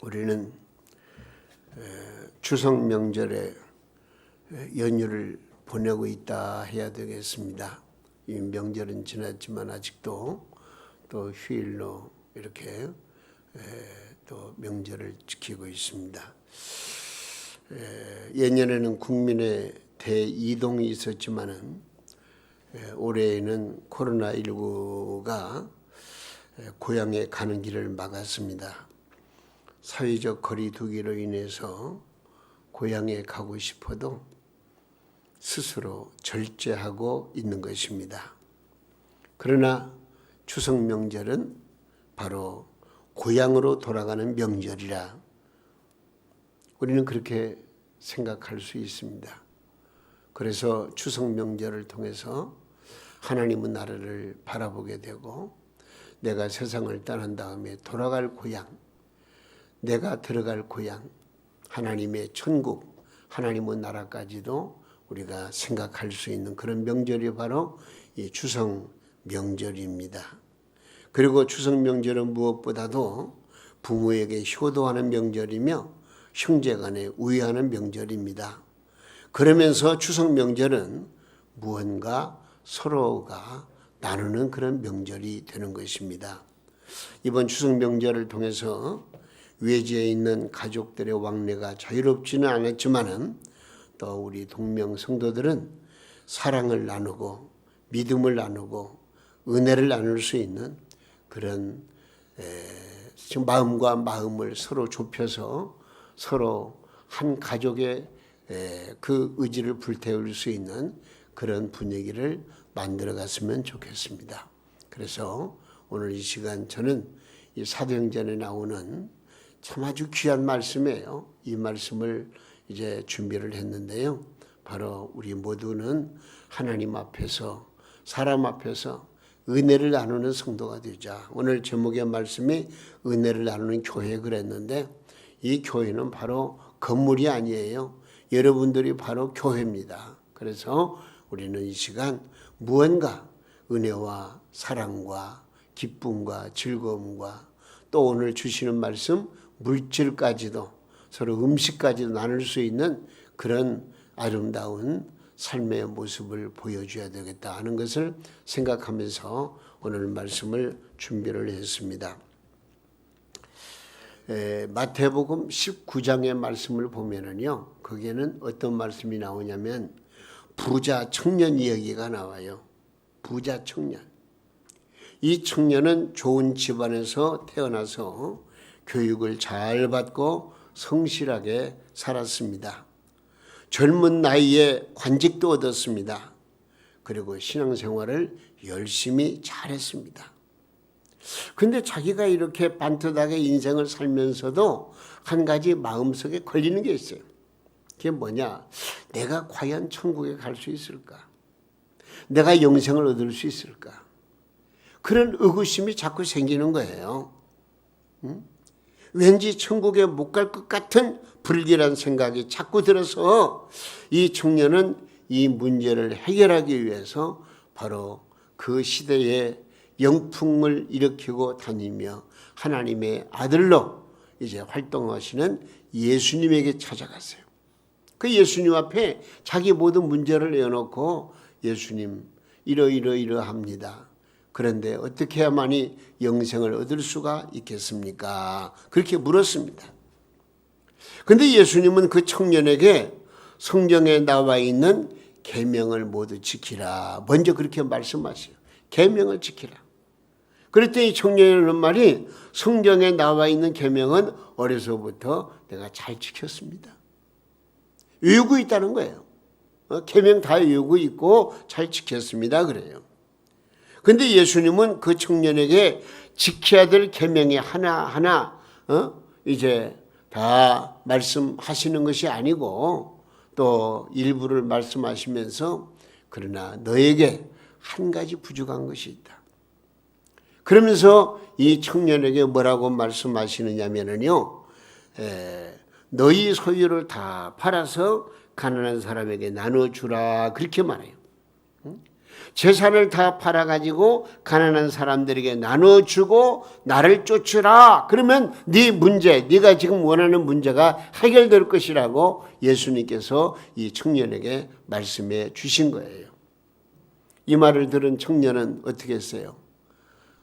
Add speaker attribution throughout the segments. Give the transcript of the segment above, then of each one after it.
Speaker 1: 우리는 추석 명절에 연휴를 보내고 있다 해야 되겠습니다. 이 명절은 지났지만 아직도 또 휴일로 이렇게 또 명절을 지키고 있습니다. 예년에는 국민의 대이동이 있었지만은 올해에는 코로나19가 고향에 가는 길을 막았습니다. 사회적 거리두기로 인해서 고향에 가고 싶어도 스스로 절제하고 있는 것입니다. 그러나 추석 명절은 바로 고향으로 돌아가는 명절이라 우리는 그렇게 생각할 수 있습니다. 그래서 추석 명절을 통해서 하나님의 나라를 바라보게 되고 내가 세상을 떠난 다음에 돌아갈 고향, 내가 들어갈 고향, 하나님의 천국, 하나님의 나라까지도 우리가 생각할 수 있는 그런 명절이 바로 이 추석 명절입니다. 그리고 추석 명절은 무엇보다도 부모에게 효도하는 명절이며 형제간에 우애하는 명절입니다. 그러면서 추석 명절은 무언가 서로가 나누는 그런 명절이 되는 것입니다. 이번 추석 명절을 통해서 외지에 있는 가족들의 왕래가 자유롭지는 않았지만은 또 우리 동명 성도들은 사랑을 나누고 믿음을 나누고 은혜를 나눌 수 있는 그런 마음과 마음을 서로 좁혀서 서로 한 가족의 그 의지를 불태울 수 있는 그런 분위기를 만들어 갔으면 좋겠습니다. 그래서 오늘 이 시간 저는 이 사도행전에 나오는 참 아주 귀한 말씀이에요. 이 말씀을 이제 준비를 했는데요. 바로 우리 모두는 하나님 앞에서 사람 앞에서 은혜를 나누는 성도가 되자. 오늘 제목의 말씀이 은혜를 나누는 교회 그랬는데 이 교회는 바로 건물이 아니에요. 여러분들이 바로 교회입니다. 그래서 우리는 이 시간 무언가 은혜와 사랑과 기쁨과 즐거움과 또 오늘 주시는 말씀 물질까지도 서로 음식까지도 나눌 수 있는 그런 아름다운 삶의 모습을 보여줘야 되겠다 하는 것을 생각하면서 오늘 말씀을 준비를 했습니다. 마태복음 19장의 말씀을 보면은요, 거기에는 어떤 말씀이 나오냐면 부자 청년 이야기가 나와요. 부자 청년. 이 청년은 좋은 집안에서 태어나서 교육을 잘 받고 성실하게 살았습니다. 젊은 나이에 관직도 얻었습니다. 그리고 신앙생활을 열심히 잘했습니다. 근데 자기가 이렇게 반듯하게 인생을 살면서도 한 가지 마음속에 걸리는 게 있어요. 그게 뭐냐? 내가 과연 천국에 갈 수 있을까? 내가 영생을 얻을 수 있을까? 그런 의구심이 자꾸 생기는 거예요. 왠지 천국에 못 갈 것 같은 불길한 생각이 자꾸 들어서 이 청년은 이 문제를 해결하기 위해서 바로 그 시대에 영풍을 일으키고 다니며 하나님의 아들로 이제 활동하시는 예수님에게 찾아갔어요. 그 예수님 앞에 자기 모든 문제를 내어놓고 예수님 이러이러합니다. 그런데 어떻게 해야만이 영생을 얻을 수가 있겠습니까? 그렇게 물었습니다. 그런데 예수님은 그 청년에게 성경에 나와 있는 계명을 모두 지키라. 먼저 그렇게 말씀하세요. 계명을 지키라. 그랬더니 이 청년이 하는 말이 성경에 나와 있는 계명은 어려서부터 내가 잘 지켰습니다. 외우고 있다는 거예요. 계명 다 외우고 있고 잘 지켰습니다. 그래요. 근데 예수님은 그 청년에게 지켜야 될 계명이 하나하나 이제 다 말씀하시는 것이 아니고 또 일부를 말씀하시면서 그러나 너에게 한 가지 부족한 것이 있다. 그러면서 이 청년에게 뭐라고 말씀하시느냐면요, 너희 소유를 다 팔아서 가난한 사람에게 나눠주라 그렇게 말해요. 재산을 다 팔아가지고 가난한 사람들에게 나눠주고 나를 쫓으라. 그러면 네 문제, 네가 지금 원하는 문제가 해결될 것이라고 예수님께서 이 청년에게 말씀해 주신 거예요. 이 말을 들은 청년은 어떻게 했어요?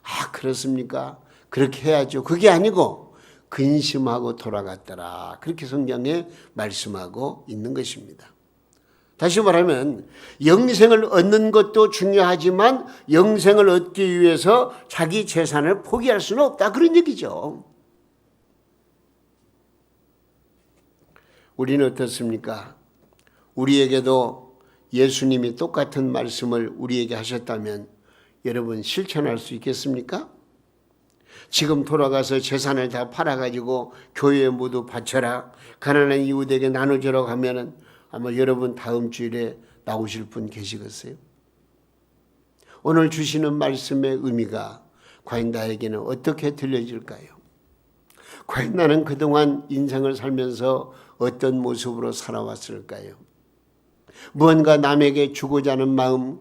Speaker 1: 아, 그렇습니까? 그렇게 해야죠. 그게 아니고 근심하고 돌아갔더라. 그렇게 성경에 말씀하고 있는 것입니다. 다시 말하면 영생을 얻는 것도 중요하지만 영생을 얻기 위해서 자기 재산을 포기할 수는 없다. 그런 얘기죠. 우리는 어떻습니까? 우리에게도 예수님이 똑같은 말씀을 우리에게 하셨다면 여러분 실천할 수 있겠습니까? 지금 돌아가서 재산을 다 팔아가지고 교회에 모두 바쳐라. 가난한 이웃에게 나눠주라고 하면은 아마 여러분 다음 주일에 나오실 분 계시겠어요? 오늘 주시는 말씀의 의미가 과연 나에게는 어떻게 들려질까요? 과연 나는 그동안 인생을 살면서 어떤 모습으로 살아왔을까요? 무언가 남에게 주고자 하는 마음,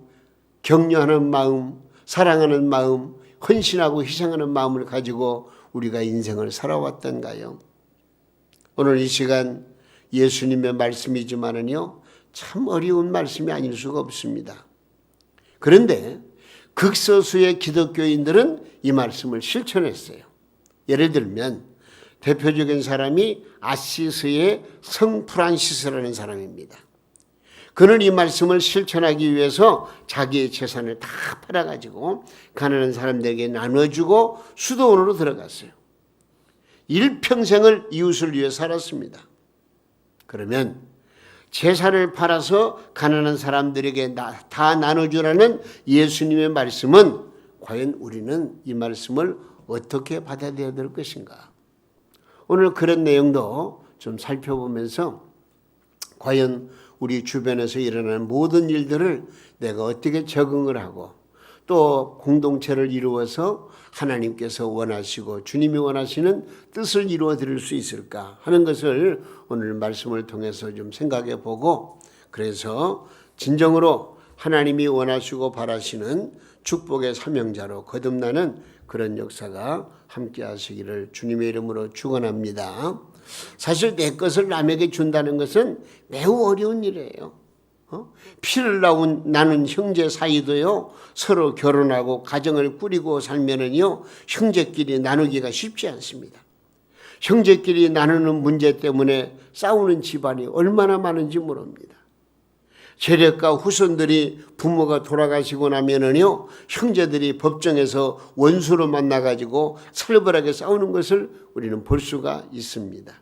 Speaker 1: 격려하는 마음, 사랑하는 마음, 헌신하고 희생하는 마음을 가지고 우리가 인생을 살아왔던가요? 오늘 이 시간 예수님의 말씀이지만은요, 참 어려운 말씀이 아닐 수가 없습니다. 그런데 극소수의 기독교인들은 이 말씀을 실천했어요. 예를 들면 대표적인 사람이 아시스의 성 프란시스라는 사람입니다. 그는 이 말씀을 실천하기 위해서 자기의 재산을 다 팔아가지고 가난한 사람들에게 나눠주고 수도원으로 들어갔어요. 일평생을 이웃을 위해 살았습니다. 그러면 재산을 팔아서 가난한 사람들에게 다 나눠주라는 예수님의 말씀은 과연 우리는 이 말씀을 어떻게 받아들여야 될 것인가? 오늘 그런 내용도 좀 살펴보면서 과연 우리 주변에서 일어나는 모든 일들을 내가 어떻게 적응을 하고 또 공동체를 이루어서 하나님께서 원하시고 주님이 원하시는 뜻을 이루어 드릴 수 있을까 하는 것을 오늘 말씀을 통해서 좀 생각해 보고, 그래서 진정으로 하나님이 원하시고 바라시는 축복의 사명자로 거듭나는 그런 역사가 함께 하시기를 주님의 이름으로 축원합니다. 사실 내 것을 남에게 준다는 것은 매우 어려운 일이에요. 피를 나눈 형제 사이도요, 서로 결혼하고 가정을 꾸리고 살면은요, 형제끼리 나누기가 쉽지 않습니다. 형제끼리 나누는 문제 때문에 싸우는 집안이 얼마나 많은지 모릅니다. 세력가 후손들이 부모가 돌아가시고 나면은요, 형제들이 법정에서 원수로 만나가지고 살벌하게 싸우는 것을 우리는 볼 수가 있습니다.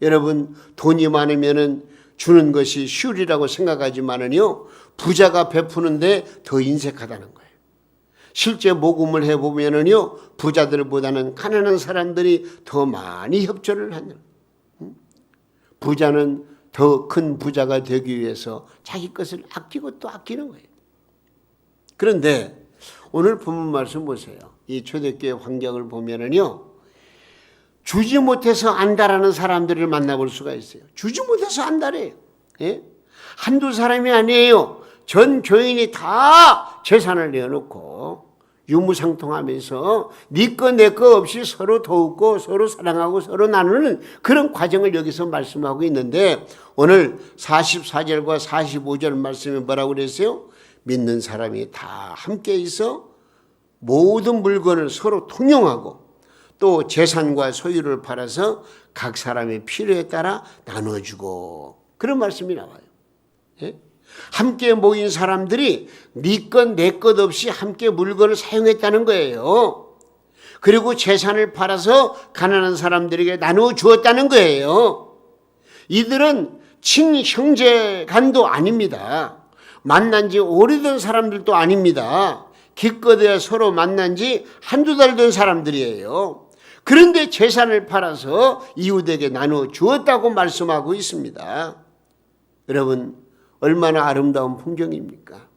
Speaker 1: 여러분, 돈이 많으면은 주는 것이 슈리라고 생각하지만은요, 부자가 베푸는데 더 인색하다는 거예요. 실제 모금을 해보면은요, 부자들보다는 가난한 사람들이 더 많이 협조를 하는. 부자는 더 큰 부자가 되기 위해서 자기 것을 아끼고 또 아끼는 거예요. 그런데 오늘 본문 말씀 보세요. 이 초대교회 환경을 보면은요, 주지 못해서 안다라는 사람들을 만나볼 수가 있어요. 주지 못해서 안다래요. 예? 한두 사람이 아니에요. 전 교인이 다 재산을 내어놓고 유무상통하면서 네 거 내 거 없이 서로 도우고 서로 사랑하고 서로 나누는 그런 과정을 여기서 말씀하고 있는데, 오늘 44절과 45절 말씀에 뭐라고 그랬어요? 믿는 사람이 다 함께 있어 모든 물건을 서로 통용하고 또 재산과 소유를 팔아서 각 사람의 필요에 따라 나눠주고, 그런 말씀이 나와요. 예? 함께 모인 사람들이 네 것 내 것 없이 함께 물건을 사용했다는 거예요. 그리고 재산을 팔아서 가난한 사람들에게 나누어 주었다는 거예요. 이들은 친형제 간도 아닙니다. 만난 지 오래된 사람들도 아닙니다. 기껏해야 서로 만난 지 한두 달 된 사람들이에요. 그런데 재산을 팔아서 이웃에게 나누어 주었다고 말씀하고 있습니다. 여러분, 얼마나 아름다운 풍경입니까?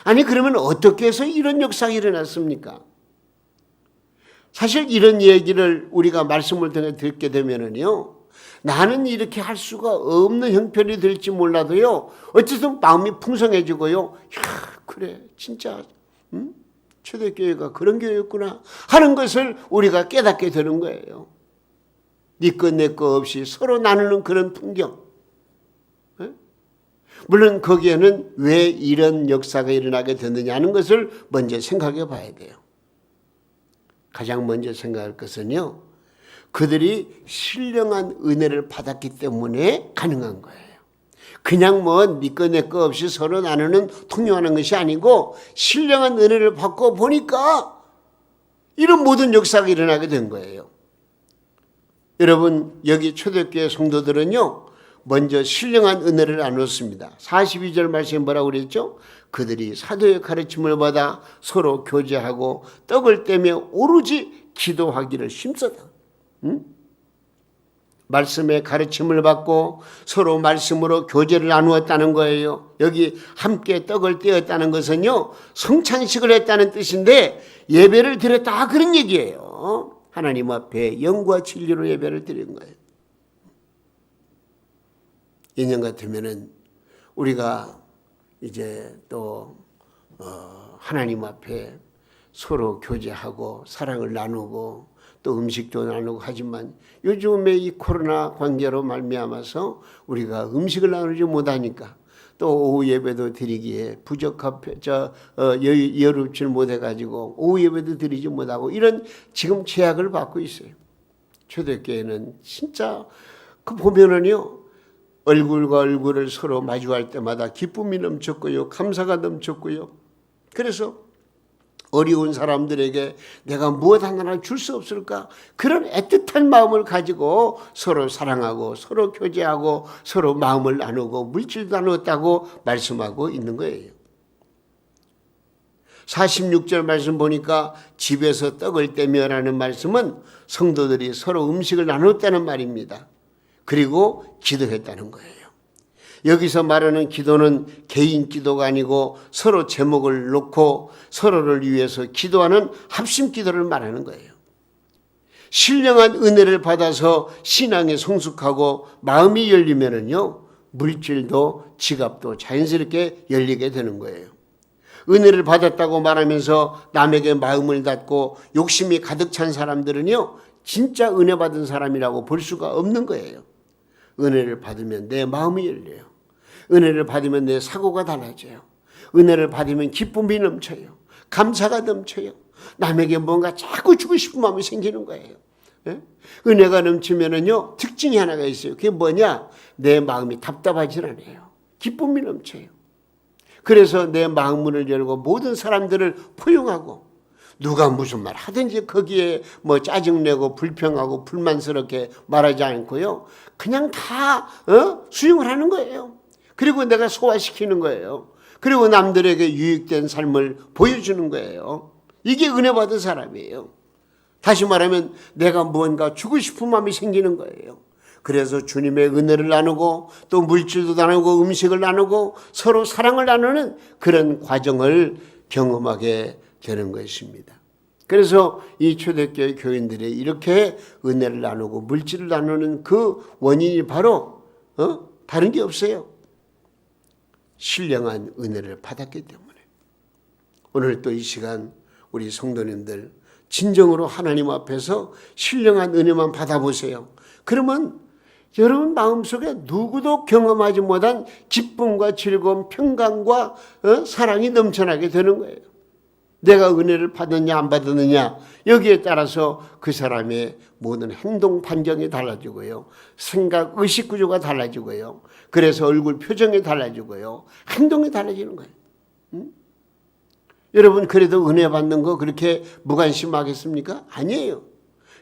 Speaker 1: 아니, 그러면 어떻게 해서 이런 역사가 일어났습니까? 사실 이런 얘기를 우리가 말씀을 통해 듣게 되면은요, 나는 이렇게 할 수가 없는 형편이 될지 몰라도요, 어쨌든 마음이 풍성해지고요, 야, 그래, 진짜, 초대교회가 그런 교회였구나 하는 것을 우리가 깨닫게 되는 거예요. 네 거 내 거 없이 서로 나누는 그런 풍경. 물론 거기에는 왜 이런 역사가 일어나게 됐느냐 하는 것을 먼저 생각해 봐야 돼요. 가장 먼저 생각할 것은요, 그들이 신령한 은혜를 받았기 때문에 가능한 거예요. 그냥 뭐 네 거 내 거 없이 서로 나누는 통용하는 것이 아니고 신령한 은혜를 받고 보니까 이런 모든 역사가 일어나게 된 거예요. 여러분, 여기 초대교회 성도들은요, 먼저 신령한 은혜를 나눴습니다. 42절 말씀에 뭐라고 그랬죠? 그들이 사도의 가르침을 받아 서로 교제하고 떡을 떼며 오로지 기도하기를 힘쓰다. 말씀의 가르침을 받고 서로 말씀으로 교제를 나누었다는 거예요. 여기 함께 떡을 떼었다는 것은요, 성찬식을 했다는 뜻인데 예배를 드렸다 그런 얘기예요. 하나님 앞에 영과 진리로 예배를 드린 거예요. 인연 같으면은 우리가 이제 또 하나님 앞에 서로 교제하고 사랑을 나누고 또 음식도 나누고 하지만 요즘에 이 코로나 관계로 말미암아서 우리가 음식을 나누지 못하니까 또 오후 예배도 드리기에 여롭지를 못해가지고 오후 예배도 드리지 못하고 이런 지금 제약을 받고 있어요. 초대교회는 진짜 그 보면은요, 얼굴과 얼굴을 서로 마주할 때마다 기쁨이 넘쳤고요, 감사가 넘쳤고요. 그래서 어려운 사람들에게 내가 무엇 하나 줄 수 없을까? 그런 애틋한 마음을 가지고 서로 사랑하고 서로 교제하고 서로 마음을 나누고 물질도 나누었다고 말씀하고 있는 거예요. 46절 말씀 보니까 집에서 떡을 떼며라는 말씀은 성도들이 서로 음식을 나눴다는 말입니다. 그리고 기도했다는 거예요. 여기서 말하는 기도는 개인 기도가 아니고 서로 제목을 놓고 서로를 위해서 기도하는 합심 기도를 말하는 거예요. 신령한 은혜를 받아서 신앙에 성숙하고 마음이 열리면은요, 물질도 지갑도 자연스럽게 열리게 되는 거예요. 은혜를 받았다고 말하면서 남에게 마음을 닫고 욕심이 가득 찬 사람들은요, 진짜 은혜 받은 사람이라고 볼 수가 없는 거예요. 은혜를 받으면 내 마음이 열려요. 은혜를 받으면 내 사고가 달라져요. 은혜를 받으면 기쁨이 넘쳐요. 감사가 넘쳐요. 남에게 뭔가 자꾸 주고 싶은 마음이 생기는 거예요. 예? 은혜가 넘치면은요, 특징이 하나가 있어요. 그게 뭐냐? 내 마음이 답답하지 않아요. 기쁨이 넘쳐요. 그래서 내 마음문을 열고 모든 사람들을 포용하고 누가 무슨 말 하든지 거기에 뭐 짜증내고 불평하고 불만스럽게 말하지 않고요, 그냥 다 수용을 하는 거예요. 그리고 내가 소화시키는 거예요. 그리고 남들에게 유익된 삶을 보여주는 거예요. 이게 은혜 받은 사람이에요. 다시 말하면 내가 무언가 주고 싶은 마음이 생기는 거예요. 그래서 주님의 은혜를 나누고 또 물질도 나누고 음식을 나누고 서로 사랑을 나누는 그런 과정을 경험하게 되는 것입니다. 그래서 이 초대교회 교인들이 이렇게 은혜를 나누고 물질을 나누는 그 원인이 바로 다른 게 없어요. 신령한 은혜를 받았기 때문에. 오늘 또 이 시간 우리 성도님들 진정으로 하나님 앞에서 신령한 은혜만 받아보세요. 그러면 여러분 마음속에 누구도 경험하지 못한 기쁨과 즐거움, 평강과 사랑이 넘쳐나게 되는 거예요. 내가 은혜를 받았냐 안 받았느냐 여기에 따라서 그 사람의 모든 행동 판정이 달라지고요. 생각, 의식 구조가 달라지고요. 그래서 얼굴 표정이 달라지고요. 행동이 달라지는 거예요. 여러분 그래도 은혜 받는 거 그렇게 무관심하겠습니까? 아니에요.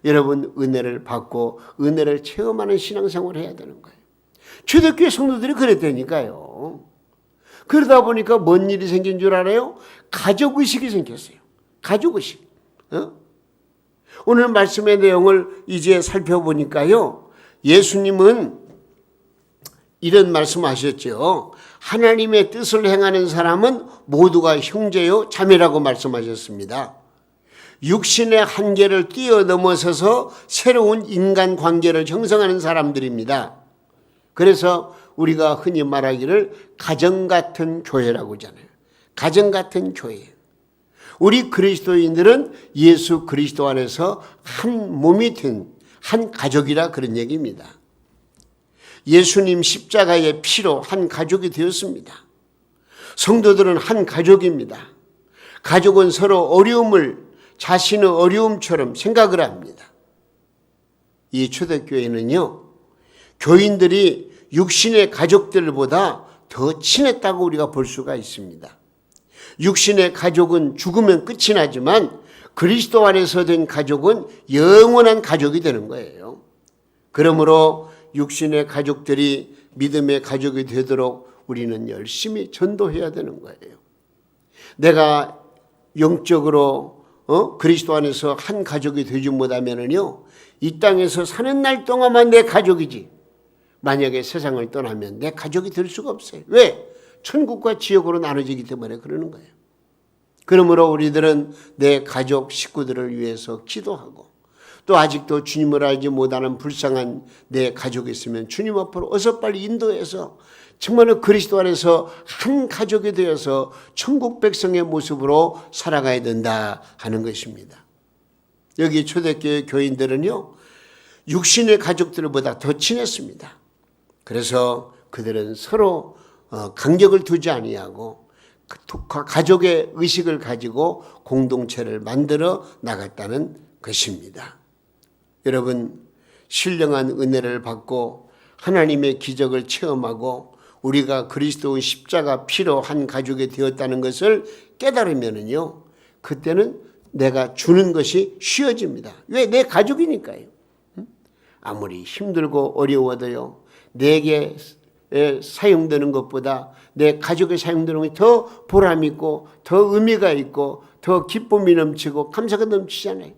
Speaker 1: 여러분 은혜를 받고 은혜를 체험하는 신앙생활을 해야 되는 거예요. 초대교회 성도들이 그랬다니까요. 그러다 보니까 뭔 일이 생긴 줄 알아요? 가족의식이 생겼어요. 가족의식. 오늘 말씀의 내용을 이제 살펴보니까요. 예수님은 이런 말씀하셨죠. 하나님의 뜻을 행하는 사람은 모두가 형제요 자매라고 말씀하셨습니다. 육신의 한계를 뛰어넘어서서 새로운 인간관계를 형성하는 사람들입니다. 그래서 우리가 흔히 말하기를 가정같은 교회라고 하잖아요. 가정같은 교회. 우리 그리스도인들은 예수 그리스도 안에서 한 몸이 된 한 가족이라 그런 얘기입니다. 예수님 십자가의 피로 한 가족이 되었습니다. 성도들은 한 가족입니다. 가족은 서로 어려움을 자신의 어려움처럼 생각을 합니다. 이 초대교회는요, 교인들이 육신의 가족들보다 더 친했다고 우리가 볼 수가 있습니다. 육신의 가족은 죽으면 끝이 나지만 그리스도 안에서 된 가족은 영원한 가족이 되는 거예요. 그러므로 육신의 가족들이 믿음의 가족이 되도록 우리는 열심히 전도해야 되는 거예요. 내가 영적으로 그리스도 안에서 한 가족이 되지 못하면은요, 이 땅에서 사는 날 동안만 내 가족이지, 만약에 세상을 떠나면 내 가족이 될 수가 없어요. 왜? 천국과 지옥으로 나눠지기 때문에 그러는 거예요. 그러므로 우리들은 내 가족 식구들을 위해서 기도하고, 또 아직도 주님을 알지 못하는 불쌍한 내 가족이 있으면 주님 앞으로 어서 빨리 인도해서 정말로 그리스도 안에서 한 가족이 되어서 천국 백성의 모습으로 살아가야 된다 하는 것입니다. 여기 초대교회 교인들은요, 육신의 가족들보다 더 친했습니다. 그래서 그들은 서로 간격을 두지 아니하고 가족의 의식을 가지고 공동체를 만들어 나갔다는 것입니다. 여러분, 신령한 은혜를 받고 하나님의 기적을 체험하고 우리가 그리스도의 십자가 피로 한 가족이 되었다는 것을 깨달으면요, 그때는 내가 주는 것이 쉬워집니다. 왜? 내 가족이니까요. 아무리 힘들고 어려워도요, 내게 사용되는 것보다 내 가족에 사용되는 것이 더 보람 있고 더 의미가 있고 더 기쁨이 넘치고 감사가 넘치잖아요.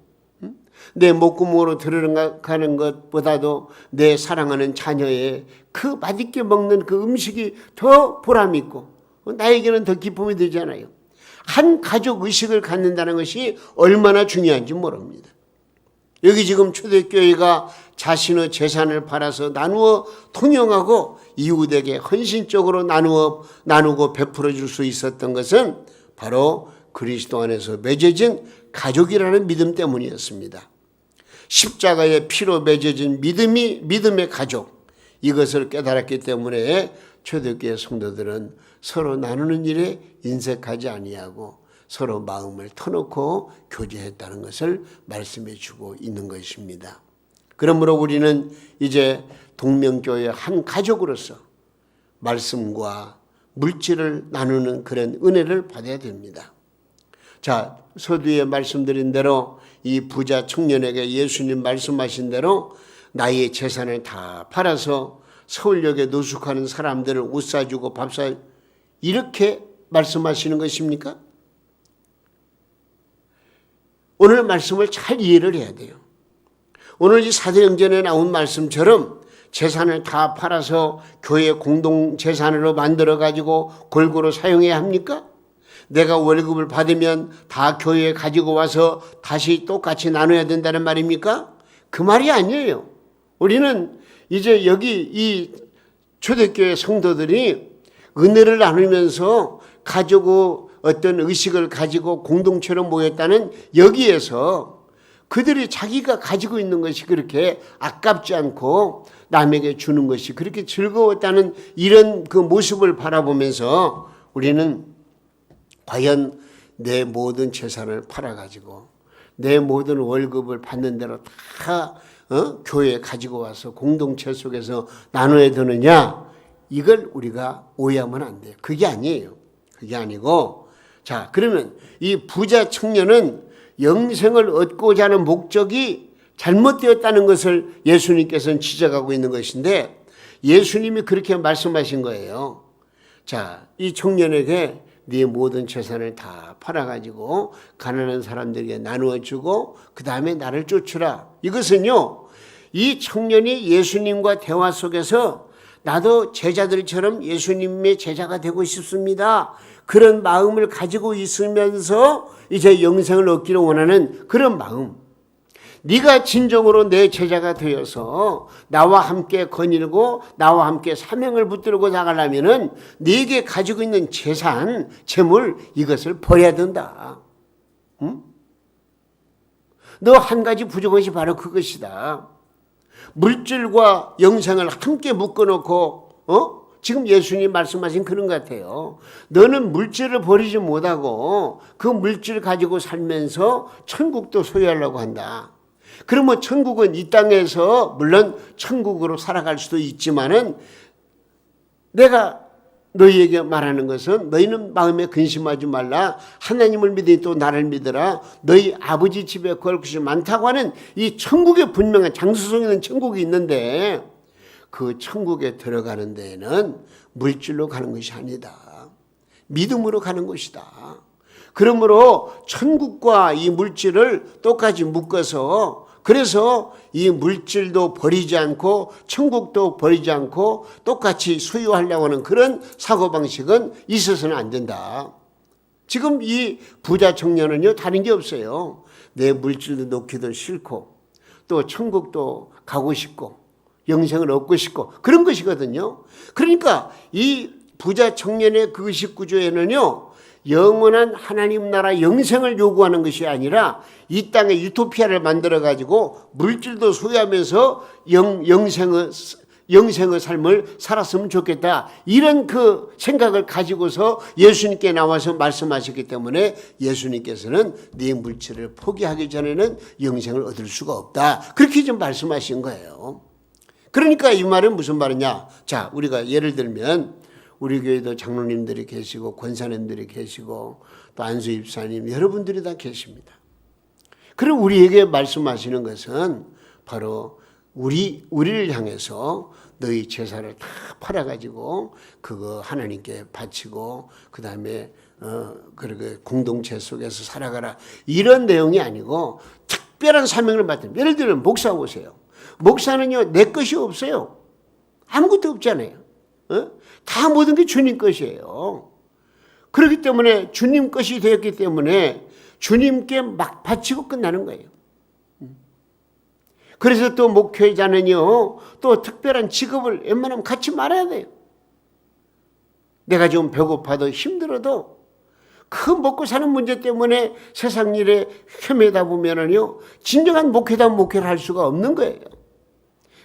Speaker 1: 내 목구멍으로 들어가는 것보다도 내 사랑하는 자녀의 그 맛있게 먹는 그 음식이 더 보람 있고 나에게는 더 기쁨이 되잖아요. 한 가족 의식을 갖는다는 것이 얼마나 중요한지 모릅니다. 여기 지금 초대교회가 자신의 재산을 팔아서 나누어 통용하고 이웃에게 헌신적으로 나누고 베풀어 줄 수 있었던 것은 바로 그리스도 안에서 맺어진 가족이라는 믿음 때문이었습니다. 십자가의 피로 맺어진 믿음의 가족, 이것을 깨달았기 때문에 초대교회 성도들은 서로 나누는 일에 인색하지 아니하고 서로 마음을 터놓고 교제했다는 것을 말씀해 주고 있는 것입니다. 그러므로 우리는 이제 동명교회 한 가족으로서 말씀과 물질을 나누는 그런 은혜를 받아야 됩니다. 자, 서두에 말씀드린 대로 이 부자 청년에게 예수님 말씀하신 대로 나의 재산을 다 팔아서 서울역에 노숙하는 사람들을 옷 사주고 밥 사, 이렇게 말씀하시는 것입니까? 오늘 말씀을 잘 이해를 해야 돼요. 오늘 이 사도행전에 나온 말씀처럼 재산을 다 팔아서 교회 공동재산으로 만들어가지고 골고루 사용해야 합니까? 내가 월급을 받으면 다 교회에 가지고 와서 다시 똑같이 나눠야 된다는 말입니까? 그 말이 아니에요. 우리는 이제 여기 이 초대교회 성도들이 은혜를 나누면서 가지고 어떤 의식을 가지고 공동체로 모였다는 여기에서 그들이 자기가 가지고 있는 것이 그렇게 아깝지 않고 남에게 주는 것이 그렇게 즐거웠다는 이런 그 모습을 바라보면서 우리는 과연 내 모든 재산을 팔아가지고 내 모든 월급을 받는 대로 다 교회에 가지고 와서 공동체 속에서 나눠야 되느냐, 이걸 우리가 오해하면 안 돼요. 그게 아니에요. 그게 아니고, 자, 그러면 이 부자 청년은 영생을 얻고자 하는 목적이 잘못되었다는 것을 예수님께서는 지적하고 있는 것인데, 예수님이 그렇게 말씀하신 거예요. 자, 이 청년에게 네 모든 재산을 다 팔아가지고 가난한 사람들에게 나누어주고 그 다음에 나를 쫓으라. 이것은요, 이 청년이 예수님과 대화 속에서 나도 제자들처럼 예수님의 제자가 되고 싶습니다. 그런 마음을 가지고 있으면서 이제 영생을 얻기를 원하는 그런 마음. 네가 진정으로 내 제자가 되어서 나와 함께 거닐고 나와 함께 사명을 붙들고 나가려면은 네게 가지고 있는 재산, 재물 이것을 버려야 된다. 응? 너 한 가지 부족한 것이 바로 그것이다. 물질과 영생을 함께 묶어놓고 지금 예수님 말씀하신 그런 것 같아요. 너는 물질을 버리지 못하고 그 물질 가지고 살면서 천국도 소유하려고 한다. 그러면 천국은 이 땅에서 물론 천국으로 살아갈 수도 있지만은 내가 너희에게 말하는 것은 너희는 마음에 근심하지 말라. 하나님을 믿으니 또 나를 믿으라. 너희 아버지 집에 거할 곳이 많다고 하는 이 천국에 분명한 장수성 있는 천국이 있는데 그 천국에 들어가는 데에는 물질로 가는 것이 아니다. 믿음으로 가는 것이다. 그러므로 천국과 이 물질을 똑같이 묶어서 그래서 이 물질도 버리지 않고 천국도 버리지 않고 똑같이 소유하려고 하는 그런 사고방식은 있어서는 안 된다. 지금 이 부자 청년은요 다른 게 없어요. 내 물질도 놓기도 싫고 또 천국도 가고 싶고 영생을 얻고 싶고 그런 것이거든요. 그러니까 이 부자 청년의 그 의식구조에는요 영원한 하나님 나라 영생을 요구하는 것이 아니라 이 땅에 유토피아를 만들어가지고 물질도 소유하면서 영생의 삶을 살았으면 좋겠다. 이런 그 생각을 가지고서 예수님께 나와서 말씀하셨기 때문에 예수님께서는 네 물질을 포기하기 전에는 영생을 얻을 수가 없다. 그렇게 좀 말씀하신 거예요. 그러니까 이 말은 무슨 말이냐. 자, 우리가 예를 들면 우리 교회도 장로님들이 계시고 권사님들이 계시고 또 안수 입사님 여러분들이 다 계십니다. 그럼 우리에게 말씀하시는 것은 바로 우리를 향해서 너희 제사를 다 팔아가지고 그거 하나님께 바치고 그 다음에 그렇게 공동체 속에서 살아가라 이런 내용이 아니고 특별한 사명을 받은 예를 들면 목사 오세요. 목사는요 내 것이 없어요. 아무것도 없잖아요. 다 모든 게 주님 것이에요. 그렇기 때문에 주님 것이 되었기 때문에 주님께 막 바치고 끝나는 거예요. 그래서 또 목회자는요 또 특별한 직업을 웬만하면 갖지 말아야 돼요. 내가 좀 배고파도 힘들어도 그 먹고 사는 문제 때문에 세상 일에 헤매다 보면은요 진정한 목회다운 목회를 할 수가 없는 거예요.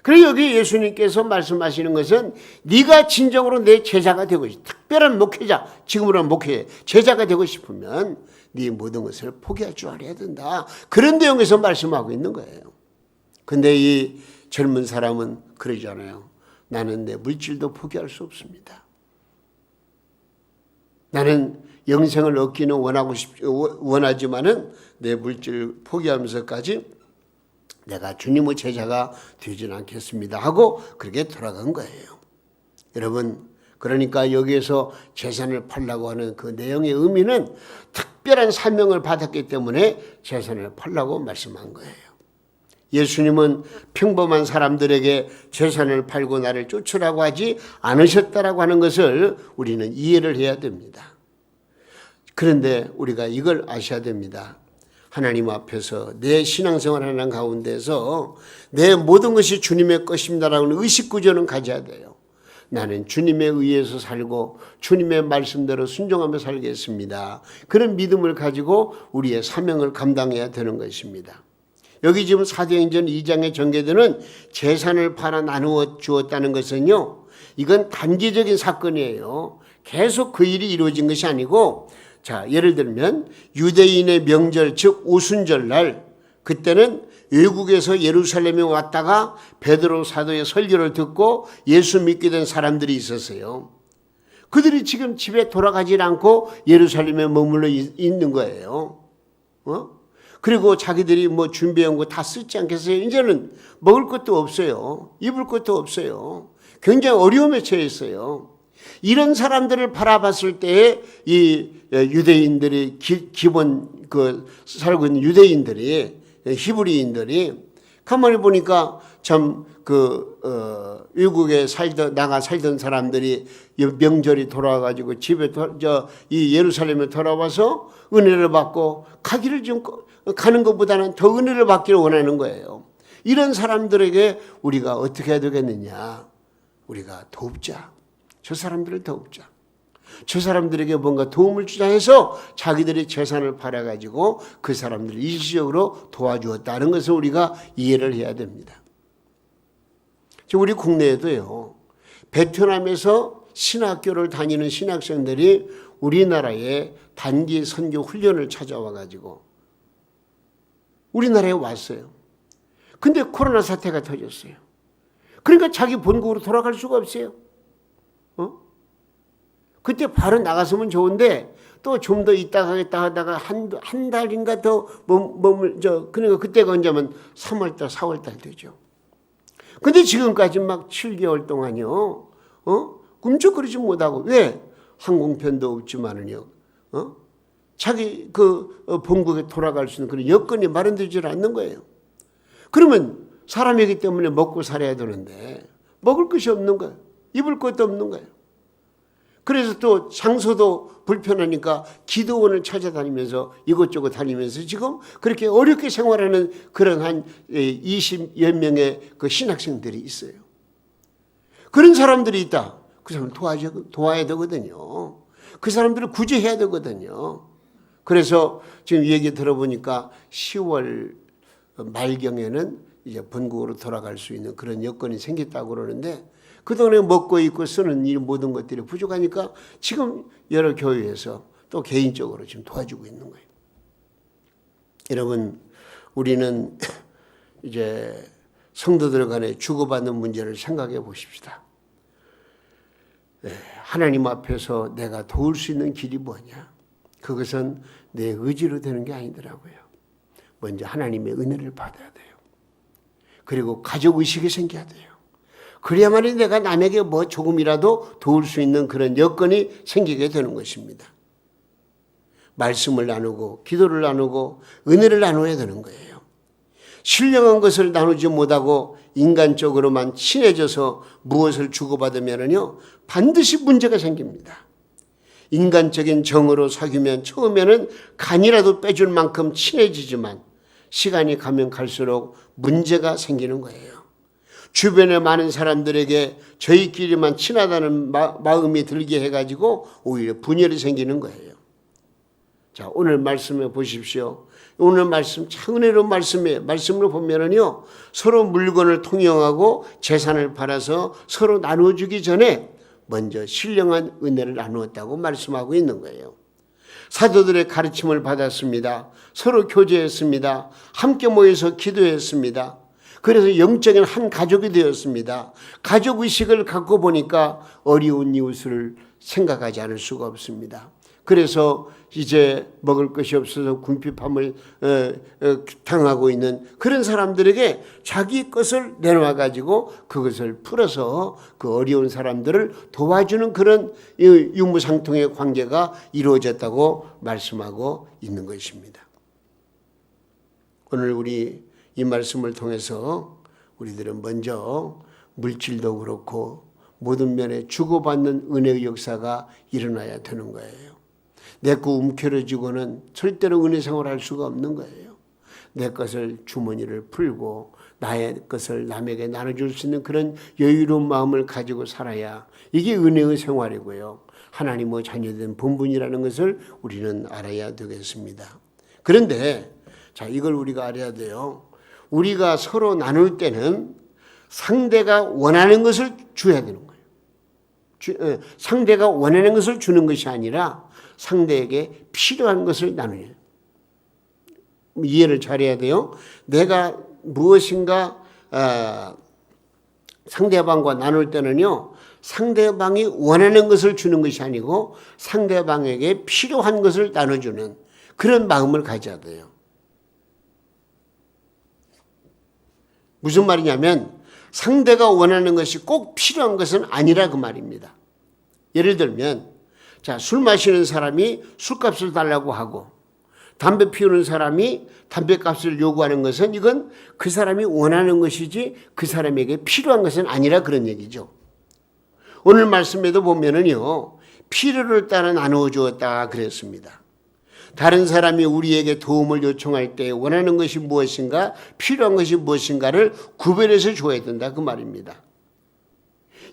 Speaker 1: 그래서 여기 예수님께서 말씀하시는 것은 네가 진정으로 내 제자가 되고 싶다. 특별한 목회자, 지금으로는 목회 제자가 되고 싶으면 네 모든 것을 포기할 줄 알아야 된다. 그런 내용에서 말씀하고 있는 거예요. 근데 이 젊은 사람은 그러잖아요. 나는 내 물질도 포기할 수 없습니다. 나는 영생을 얻기는 원하지만은 내 물질을 포기하면서까지 내가 주님의 제자가 되지는 않겠습니다 하고 그렇게 돌아간 거예요. 여러분 그러니까 여기에서 재산을 팔라고 하는 그 내용의 의미는 특별한 사명을 받았기 때문에 재산을 팔라고 말씀한 거예요. 예수님은 평범한 사람들에게 재산을 팔고 나를 쫓으라고 하지 않으셨다라고 하는 것을 우리는 이해를 해야 됩니다. 그런데 우리가 이걸 아셔야 됩니다. 하나님 앞에서 내 신앙생활 하는 가운데서 내 모든 것이 주님의 것입니다라는 의식구조는 가져야 돼요. 나는 주님에 의해서 살고 주님의 말씀대로 순종하며 살겠습니다. 그런 믿음을 가지고 우리의 사명을 감당해야 되는 것입니다. 여기 지금 사도행전 2장에 전개되는 재산을 팔아 나누어 주었다는 것은요, 이건 단기적인 사건이에요. 계속 그 일이 이루어진 것이 아니고, 자, 예를 들면 유대인의 명절, 즉 오순절날, 그때는 외국에서 예루살렘에 왔다가 베드로 사도의 설교를 듣고 예수 믿게 된 사람들이 있었어요. 그들이 지금 집에 돌아가질 않고 예루살렘에 머물러 있는 거예요. 그리고 자기들이 뭐 준비한 거 다 쓰지 않겠어요? 이제는 먹을 것도 없어요. 입을 것도 없어요. 굉장히 어려움에 처해 있어요. 이런 사람들을 바라봤을 때에 이 유대인들이 기본 살고 있는 유대인들이 히브리인들이 가만히 보니까 참 외국에 나가 살던 사람들이 명절이 돌아와가지고 집에 이 예루살렘에 돌아와서 은혜를 받고 가는 것보다는 더 은혜를 받기를 원하는 거예요. 이런 사람들에게 우리가 어떻게 해야 되겠느냐? 우리가 돕자. 저 사람들을 돕자. 저 사람들에게 뭔가 도움을 주자 해서 자기들의 재산을 팔아가지고 그 사람들을 일시적으로 도와주었다는 것을 우리가 이해를 해야 됩니다. 우리 국내에도요, 베트남에서 신학교를 다니는 신학생들이 우리나라에 단기 선교 훈련을 찾아와가지고 우리나라에 왔어요. 근데 코로나 사태가 터졌어요. 그러니까 자기 본국으로 돌아갈 수가 없어요. 그때 바로 나갔으면 좋은데 또 좀 더 있다 가겠다 하다가 한 달인가 더 그러니까 그때가 언제면 3월달, 4월달 되죠. 근데 지금까지 막 7개월 동안요, 꿈쩍거리지 못하고, 왜? 항공편도 없지만은요, 자기 본국에 돌아갈 수 있는 그런 여건이 마련되지 않는 거예요. 그러면 사람이기 때문에 먹고 살아야 되는데, 먹을 것이 없는 거예요. 입을 것도 없는 거예요. 그래서 또 장소도 불편하니까 기도원을 찾아다니면서 이것저것 다니면서 지금 그렇게 어렵게 생활하는 그런 한 20여 명의 그 신학생들이 있어요. 그런 사람들이 있다. 그 사람을 도와야 되거든요. 그 사람들을 구제해야 되거든요. 그래서 지금 얘기 들어보니까 10월 말경에는 이제 본국으로 돌아갈 수 있는 그런 여건이 생겼다고 그러는데, 그동안에 먹고 입고 쓰는 이 모든 것들이 부족하니까 지금 여러 교회에서 또 개인적으로 지금 도와주고 있는 거예요. 여러분, 우리는 이제 성도들 간에 주고받는 문제를 생각해 보십시다. 하나님 앞에서 내가 도울 수 있는 길이 뭐냐? 그것은 내 의지로 되는 게 아니더라고요. 먼저 하나님의 은혜를 받아야 돼요. 그리고 가족의식이 생겨야 돼요. 그래야만이 내가 남에게 뭐 조금이라도 도울 수 있는 그런 여건이 생기게 되는 것입니다. 말씀을 나누고 기도를 나누고 은혜를 나눠야 되는 거예요. 신령한 것을 나누지 못하고 인간적으로만 친해져서 무엇을 주고받으면요, 반드시 문제가 생깁니다. 인간적인 정으로 사귀면 처음에는 간이라도 빼줄 만큼 친해지지만 시간이 가면 갈수록 문제가 생기는 거예요. 주변에 많은 사람들에게 저희끼리만 친하다는 마음이 들게 해가지고 오히려 분열이 생기는 거예요. 자, 오늘 말씀해 보십시오. 오늘 말씀 참 은혜로운 말씀이에요. 말씀으로 보면은요, 서로 물건을 통용하고 재산을 팔아서 서로 나눠주기 전에 먼저 신령한 은혜를 나누었다고 말씀하고 있는 거예요. 사도들의 가르침을 받았습니다. 서로 교제했습니다. 함께 모여서 기도했습니다. 그래서 영적인 한 가족이 되었습니다. 가족의식을 갖고 보니까 어려운 이웃을 생각하지 않을 수가 없습니다. 그래서 이제 먹을 것이 없어서 궁핍함을 당하고 있는 그런 사람들에게 자기 것을 내놔가지고 그것을 풀어서 그 어려운 사람들을 도와주는 그런 유무상통의 관계가 이루어졌다고 말씀하고 있는 것입니다. 오늘 우리 이 말씀을 통해서 우리들은 먼저 물질도 그렇고 모든 면에 주고받는 은혜의 역사가 일어나야 되는 거예요. 내 거 움켜쥐고는 절대로 은혜 생활할 수가 없는 거예요. 내 것을 주머니를 풀고 나의 것을 남에게 나눠줄 수 있는 그런 여유로운 마음을 가지고 살아야 이게 은혜의 생활이고요. 하나님의 자녀된 본분이라는 것을 우리는 알아야 되겠습니다. 그런데 자, 이걸 우리가 알아야 돼요. 우리가 서로 나눌 때는 상대가 원하는 것을 줘야 되는 거예요. 상대가 원하는 것을 주는 것이 아니라 상대에게 필요한 것을 나누어야 돼요. 이해를 잘해야 돼요. 내가 무엇인가 상대방과 나눌 때는요, 상대방이 원하는 것을 주는 것이 아니고 상대방에게 필요한 것을 나눠주는 그런 마음을 가져야 돼요. 무슨 말이냐면 상대가 원하는 것이 꼭 필요한 것은 아니라 그 말입니다. 예를 들면 자, 술 마시는 사람이 술값을 달라고 하고 담배 피우는 사람이 담배값을 요구하는 것은 이건 그 사람이 원하는 것이지 그 사람에게 필요한 것은 아니라 그런 얘기죠. 오늘 말씀에도 보면은요, 필요를 따라 나누어 주었다 그랬습니다. 다른 사람이 우리에게 도움을 요청할 때 원하는 것이 무엇인가, 필요한 것이 무엇인가를 구별해서 줘야 된다 그 말입니다.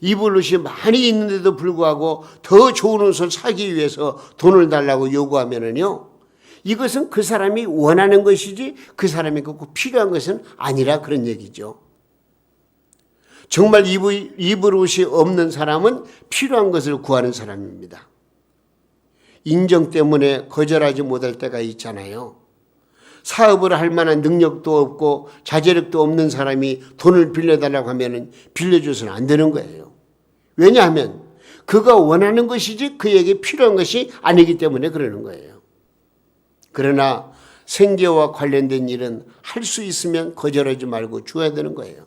Speaker 1: 입을 옷이 많이 있는데도 불구하고 더 좋은 옷을 사기 위해서 돈을 달라고 요구하면은요, 이것은 그 사람이 원하는 것이지 그 사람에게 꼭 필요한 것은 아니라 그런 얘기죠. 정말 입을 옷이 없는 사람은 필요한 것을 구하는 사람입니다. 인정 때문에 거절하지 못할 때가 있잖아요. 사업을 할 만한 능력도 없고 자제력도 없는 사람이 돈을 빌려달라고 하면 빌려줘서는 안 되는 거예요. 왜냐하면 그가 원하는 것이지 그에게 필요한 것이 아니기 때문에 그러는 거예요. 그러나 생계와 관련된 일은 할 수 있으면 거절하지 말고 줘야 되는 거예요.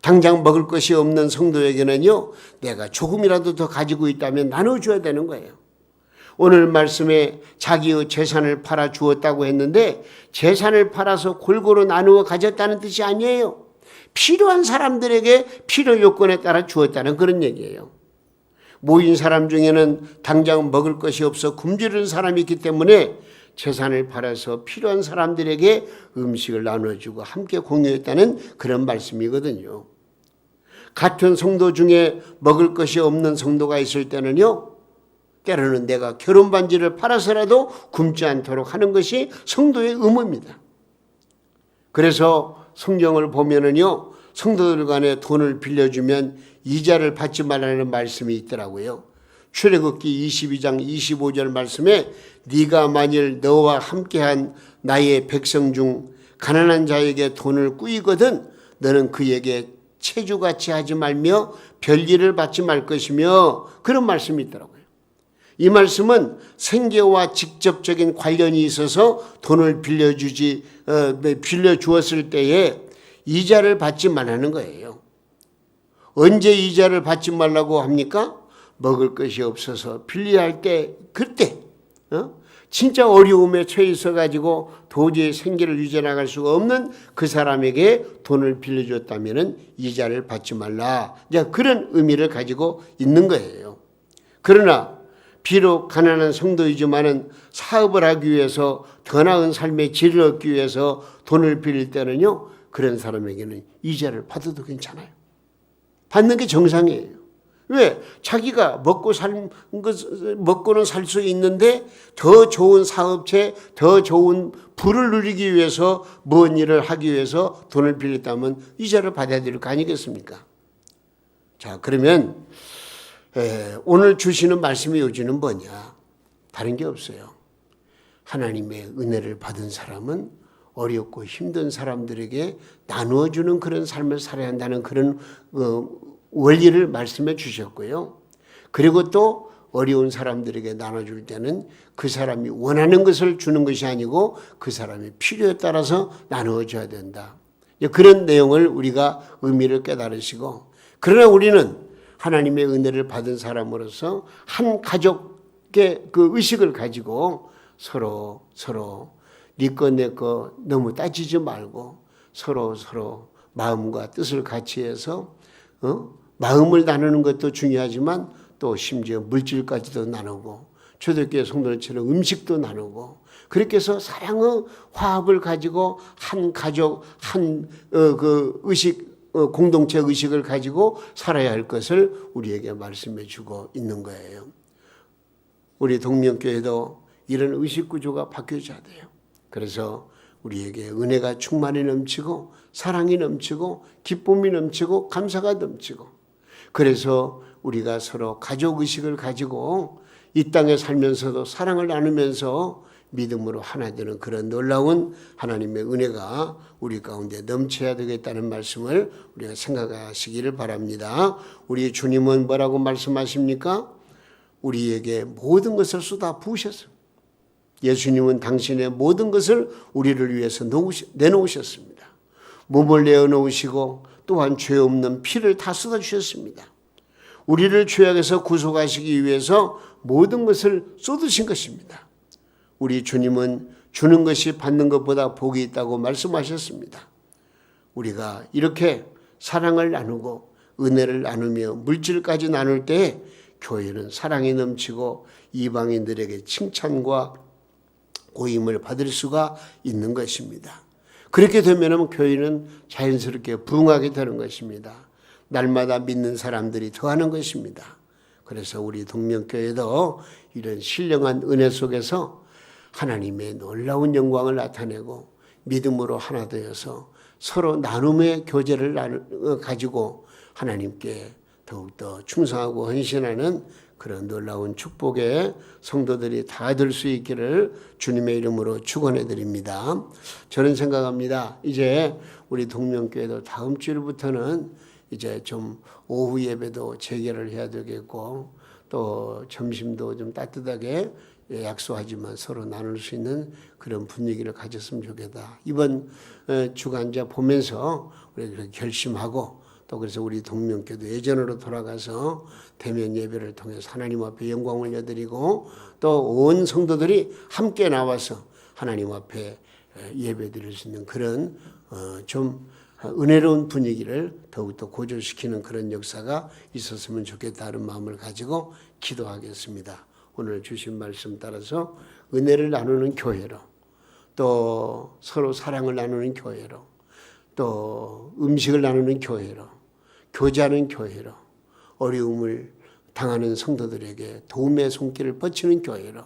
Speaker 1: 당장 먹을 것이 없는 성도에게는요, 내가 조금이라도 더 가지고 있다면 나눠줘야 되는 거예요. 오늘 말씀에 자기의 재산을 팔아 주었다고 했는데 재산을 팔아서 골고루 나누어 가졌다는 뜻이 아니에요. 필요한 사람들에게 필요 요건에 따라 주었다는 그런 얘기예요. 모인 사람 중에는 당장 먹을 것이 없어 굶주리는 사람이 있기 때문에 재산을 팔아서 필요한 사람들에게 음식을 나눠주고 함께 공유했다는 그런 말씀이거든요. 같은 성도 중에 먹을 것이 없는 성도가 있을 때는요, 때로는 내가 결혼 반지를 팔아서라도 굶지 않도록 하는 것이 성도의 의무입니다. 그래서 성경을 보면은요, 성도들 간에 돈을 빌려주면 이자를 받지 말라는 말씀이 있더라고요. 출애굽기 22장 25절 말씀에 네가 만일 너와 함께한 나의 백성 중 가난한 자에게 돈을 꾸이거든 너는 그에게 체주같이 하지 말며 별일을 받지 말 것이며 그런 말씀이 있더라고요. 이 말씀은 생계와 직접적인 관련이 있어서 돈을 빌려주었을 때에 이자를 받지 말라는 거예요. 언제 이자를 받지 말라고 합니까? 먹을 것이 없어서 빌려할 때 그때 진짜 어려움에 처해 있어가지고 도저히 생계를 유지해나갈 수가 없는 그 사람에게 돈을 빌려줬다면 이자를 받지 말라. 그런 의미를 가지고 있는 거예요. 그러나 비록 가난한 성도이지만은 사업을 하기 위해서 더 나은 삶의 질을 얻기 위해서 돈을 빌릴 때는요, 그런 사람에게는 이자를 받아도 괜찮아요. 받는 게 정상이에요. 왜? 자기가 먹고는 살 수 있는데 더 좋은 사업체, 더 좋은 부를 누리기 위해서 뭔 일을 하기 위해서 돈을 빌렸다면 이자를 받아야 될 거 아니겠습니까? 자, 그러면 오늘 주시는 말씀의 요지는 뭐냐? 다른 게 없어요. 하나님의 은혜를 받은 사람은 어렵고 힘든 사람들에게 나누어주는 그런 삶을 살아야 한다는 그런 원리를 말씀해 주셨고요. 그리고 또 어려운 사람들에게 나눠줄 때는 그 사람이 원하는 것을 주는 것이 아니고 그 사람의 필요에 따라서 나누어줘야 된다. 그런 내용을 우리가 의미를 깨달으시고, 그러나 우리는 하나님의 은혜를 받은 사람으로서 한 가족의 그 의식을 가지고 서로 네 거 내 거 너무 따지지 말고 서로 마음과 뜻을 같이 해서 마음을 나누는 것도 중요하지만 또 심지어 물질까지도 나누고 초대교회 성도들처럼 음식도 나누고 그렇게 해서 사랑의 화합을 가지고 한 가족 그 의식 공동체 의식을 가지고 살아야 할 것을 우리에게 말씀해 주고 있는 거예요. 우리 동명교회도 이런 의식 구조가 바뀌어져야 돼요. 그래서 우리에게 은혜가 충만히 넘치고 사랑이 넘치고 기쁨이 넘치고 감사가 넘치고, 그래서 우리가 서로 가족 의식을 가지고 이 땅에 살면서도 사랑을 나누면서 믿음으로 하나 되는 그런 놀라운 하나님의 은혜가 우리 가운데 넘쳐야 되겠다는 말씀을 우리가 생각하시기를 바랍니다. 우리 주님은 뭐라고 말씀하십니까? 우리에게 모든 것을 쏟아 부으셨습니다. 예수님은 당신의 모든 것을 우리를 위해서 내놓으셨습니다. 몸을 내어놓으시고 또한 죄 없는 피를 다 쏟아주셨습니다. 우리를 죄악에서 구속하시기 위해서 모든 것을 쏟으신 것입니다. 우리 주님은 주는 것이 받는 것보다 복이 있다고 말씀하셨습니다. 우리가 이렇게 사랑을 나누고 은혜를 나누며 물질까지 나눌 때 교회는 사랑이 넘치고 이방인들에게 칭찬과 고임을 받을 수가 있는 것입니다. 그렇게 되면 교회는 자연스럽게 부흥하게 되는 것입니다. 날마다 믿는 사람들이 더하는 것입니다. 그래서 우리 동명교회도 이런 신령한 은혜 속에서 하나님의 놀라운 영광을 나타내고 믿음으로 하나 되어서 서로 나눔의 교제를 가지고 하나님께 더욱더 충성하고 헌신하는 그런 놀라운 축복의 성도들이 다 될 수 있기를 주님의 이름으로 축원해 드립니다. 저는 생각합니다. 이제 우리 동명교회도 다음 주일부터는 이제 좀 오후 예배도 재개를 해야 되겠고 또 점심도 좀 따뜻하게 약속하지만 서로 나눌 수 있는 그런 분위기를 가졌으면 좋겠다. 이번 주간 이제 보면서 우리 그렇게 결심하고 또 그래서 우리 동명교도 예전으로 돌아가서 대면 예배를 통해서 하나님 앞에 영광 올려드리고 또 온 성도들이 함께 나와서 하나님 앞에 예배 드릴 수 있는 그런 좀 은혜로운 분위기를 더욱더 고조시키는 그런 역사가 있었으면 좋겠다는 마음을 가지고 기도하겠습니다. 오늘 주신 말씀 따라서 은혜를 나누는 교회로 또 서로 사랑을 나누는 교회로 또 음식을 나누는 교회로 교제하는 교회로 어려움을 당하는 성도들에게 도움의 손길을 뻗치는 교회로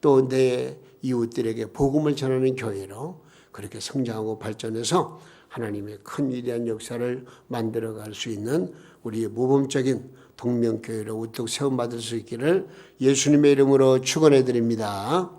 Speaker 1: 또 내 이웃들에게 복음을 전하는 교회로 그렇게 성장하고 발전해서 하나님의 큰 위대한 역사를 만들어갈 수 있는 우리의 모범적인 동명교회로 우뚝 세움받을 수 있기를 예수님의 이름으로 축원해 드립니다.